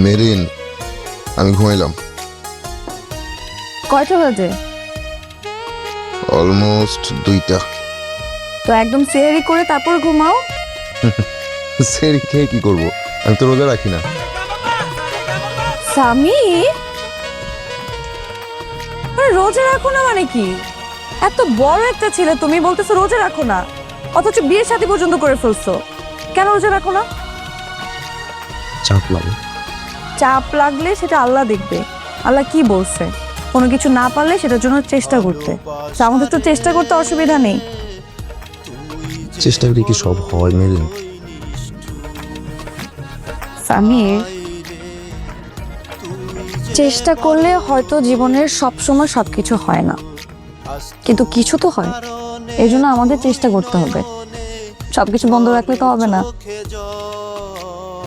Marine, আমি ঘুমাইলাম। কয়টা বাজে? অলমোস্ট 2টা। তো একদম সেহরি করে তারপর ঘুমাও। সেরি খেয়ে কি করব? আমি তো রোজা রাখি না। স্বামী, রোজা রাখো না মানে কি? এত বড় একটা ছেলে তুমি বলতেছো রোজা রাখো না, অথচ বিয়ের সাথে পর্যন্ত করে ফেলছো। কেন রোজা রাখো না? চাপ লাগে। চাপ লাগলে সেটা আল্লাহ দেখবে। আল্লাহ কি বলছে? কোনো কিছু না পারলে সেটার জন্য চেষ্টা করতে। তো আমাদের তো চেষ্টা করতে অসুবিধা নেই। চেষ্টা করি কি সব হয় মেরিন? সামির, চেষ্টা করলে হয়তো জীবনের সবসময় সবকিছু হয় না, কিন্তু কিছু তো হয়। এই জন্য আমাদের চেষ্টা করতে হবে। সবকিছু বন্ধ রাখলে তো হবে না।